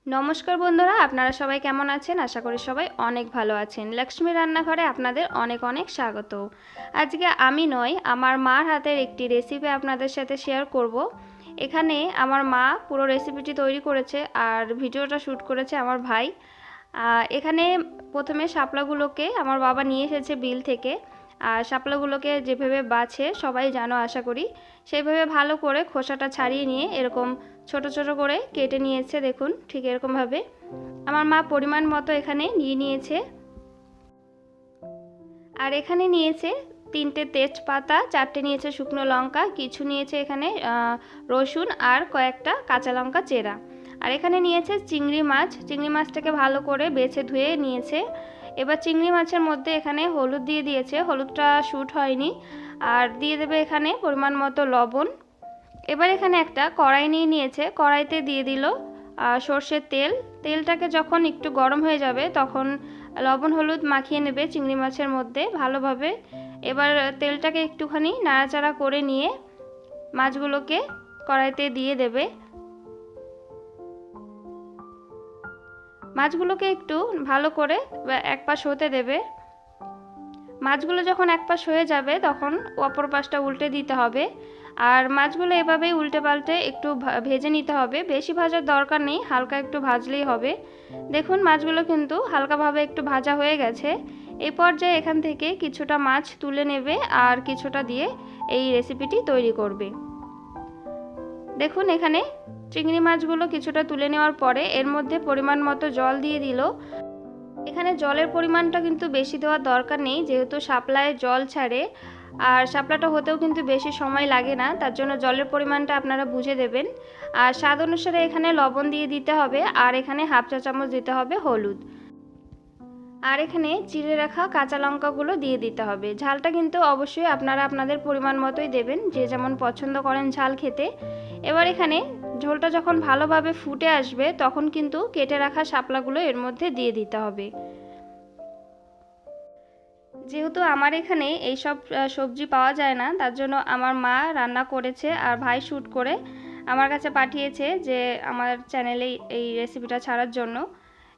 নমস্কার বন্ধুরা, আপনারা সবাই কেমন আছেন? আশা করি সবাই অনেক ভালো আছেন। লক্ষ্মী রান্নাঘরে আপনাদের অনেক অনেক স্বাগত। আজকে আমি নয়, আমার মার হাতের একটি রেসিপি আপনাদের সাথে শেয়ার করব। এখানে আমার মা পুরো রেসিপিটি তৈরি করেছে আর ভিডিওটা শ্যুট করেছে আমার ভাই। এখানে প্রথমে শাপলাগুলোকে আমার বাবা নিয়ে এসেছে বিল থেকে। আর শাপলাগুলোকে যেভাবে বাছে সবাই জানো আশা করি, সেইভাবে ভালো করে খোসাটা ছাড়িয়ে নিয়ে এরকম ছোট ছোট করে কেটে নিয়েছে। দেখুন, ঠিক এরকমভাবে আমার মা পরিমাণ মতো এখানে নিয়ে নিয়েছে। আর এখানে নিয়েছে 3টে তেজপাতা, 4টে নিয়েছে শুকনো লঙ্কা, কিছু নিয়েছে এখানে রসুন আর কয়েকটা কাঁচা লঙ্কা চেরা। আর এখানে নিয়েছে চিংড়ি মাছ। চিংড়ি মাছটাকে ভালো করে বেছে ধুয়ে নিয়েছে। এবার চিংড়ি মাছের মধ্যে এখানে হলুদ দিয়ে দিয়েছে, হলুদটা শ্যুট হয়নি। আর দিয়ে দেবে এখানে পরিমাণ মতো লবণ। এবার এখানে একটা কড়াই নিয়ে নিয়েছে, কড়াইতে দিয়ে দিল সর্ষের তেল। তেলটাকে যখন একটু গরম হয়ে যাবে তখন লবণ হলুদ মাখিয়ে নেবে চিংড়ি মাছের মধ্যে ভালোভাবে। এবার তেলটাকে একটুখানি নাড়াচাড়া করে নিয়ে মাছগুলোকে কড়াইতে দিয়ে দেবে। মাছগুলোকে একটু ভালো করে এক পাশ হতে দেবে। মাছগুলো যখন এক পাশ হয়ে যাবে তখন অপর পাশটা উল্টে দিতে হবে। আর মাছগুলো এভাবেই উল্টে পাল্টে একটু ভেজে নিতে হবে। বেশি ভাজার দরকার নেই, হালকা একটু ভাজলেই হবে। দেখুন, মাছগুলো কিন্তু হালকাভাবে একটু ভাজা হয়ে গেছে। এই পর্যায়ে এখান থেকে কিছুটা মাছ তুলে নেবে আর কিছুটা দিয়ে এই রেসিপিটি তৈরি করবে। দেখুন, এখানে চিংড়ি মাছগুলো কিছুটা তুলে নেওয়ার পরে এর মধ্যে পরিমাণ মতো জল দিয়ে দিল। এখানে জলের পরিমাণটা কিন্তু বেশি দেওয়ার দরকার নেই, যেহেতু শাপলায় জল ছাড়ে আর শাপলাটা হতেও কিন্তু বেশি সময় লাগে না, তার জন্য জলের পরিমাণটা আপনারা বুঝে দেবেন। আর স্বাদ অনুসারে এখানে লবণ দিয়ে দিতে হবে আর এখানে হাফ চা চামচ দিতে হবে হলুদ। আর এখানে চিড়ে রাখা কাঁচা লঙ্কাগুলো দিয়ে দিতে হবে। ঝালটা কিন্তু অবশ্যই আপনারা আপনাদের পরিমাণ মতোই দেবেন, যে যেমন পছন্দ করেন ঝাল খেতে। এবার এখানে ঝোলটা যখন ভালোভাবে ফুটে আসবে তখন কিন্তু কেটে রাখা শাপলাগুলো এর মধ্যে দিয়ে দিতে হবে। যেহেতু আমার এখানে এই সব সবজি পাওয়া যায় না, তার জন্য আমার মা রান্না করেছে আর ভাই শ্যুট করে আমার কাছে পাঠিয়েছে যে আমার চ্যানেলে এই রেসিপিটা ছাড়ার জন্য।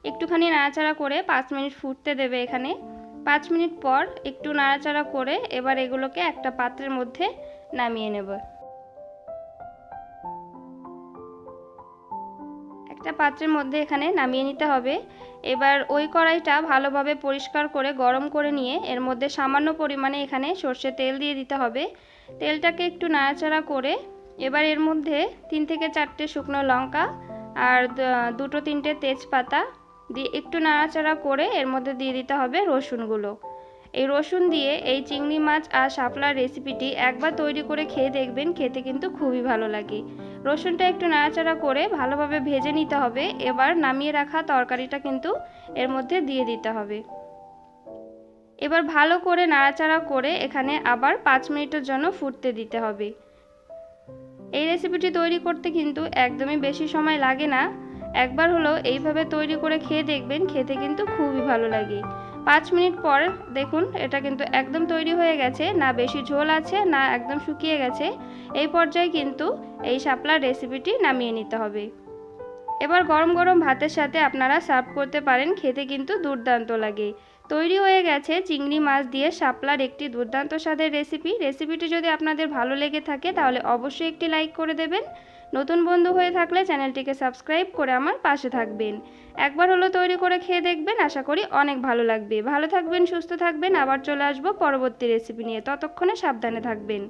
একটুখানি নাড়াচাড়া করে 5 মিনিট ফুটতে দেবে এখানে। 5 মিনিট পর একটু নাড়াচাড়া করে এবার এগুলোকে একটা পাত্রের মধ্যে নামিয়ে নেব। একটা পাত্রের মধ্যে এখানে নামিয়ে নিতে হবে। এবার ওই কড়াইটা ভালোভাবে পরিষ্কার করে গরম করে নিয়ে এর মধ্যে সামান্য পরিমাণে এখানে সর্ষের তেল দিয়ে দিতে হবে। তেলটাকে একটু নাড়াচাড়া করে এবার এর মধ্যে 3 থেকে 4টে শুকনো লঙ্কা আর 2-3টে তেজপাতা দিয়ে একটু নাড়াচাড়া করে এর মধ্যে দিয়ে দিতে হবে রসুনগুলো। এই রসুন দিয়ে এই চিংড়ি মাছ আর শাপলার রেসিপিটি একবার তৈরি করে খেয়ে দেখবেন, খেতে কিন্তু খুবই ভালো লাগে। রসুনটা একটু নাড়াচাড়া করে ভালোভাবে ভেজে নিতে হবে। এবার নামিয়ে রাখা তরকারিটা কিন্তু এর মধ্যে দিয়ে দিতে হবে। এবার ভালো করে নাড়াচাড়া করে এখানে আবার 5 মিনিটের জন্য ফুটতে দিতে হবে। এই রেসিপিটি তৈরি করতে কিন্তু একদমই বেশি সময় লাগে না। একবার হলো এইভাবে তৈরি করে খেয়ে দেখবেন, খেতে কিন্তু খুবই ভালো লাগে। 5 মিনিট পর দেখুন, এটা কিন্তু একদম তৈরি হয়ে গেছে, না বেশি ঝোল আছে না একদম শুকিয়ে গেছে। এই পর্যায়ে কিন্তু এই শাপলার রেসিপিটি নামিয়ে নিতে হবে। এবার গরম গরম ভাতের সাথে আপনারা সার্ভ করতে পারেন, খেতে কিন্তু দুর্দান্ত লাগে। তৈরি হয়ে গেছে চিংড়ি মাছ দিয়ে শাপলার একটি দুর্দান্ত স্বাদের রেসিপি। রেসিপিটি যদি আপনাদের ভালো লেগে থাকে তাহলে অবশ্যই একটি লাইক করে দেবেন। নতুন বন্ধু হয়ে থাকলে চ্যানেলটিকে সাবস্ক্রাইব করে আমার পাশে থাকবেন। একবার হলো তৈরি করে খেয়ে দেখবেন, আশা করি অনেক ভালো লাগবে। ভালো থাকবেন, সুস্থ থাকবেন, আবার চলে আসবো পরবর্তী রেসিপি নিয়ে। ততক্ষণে সাবধানে থাকবেন।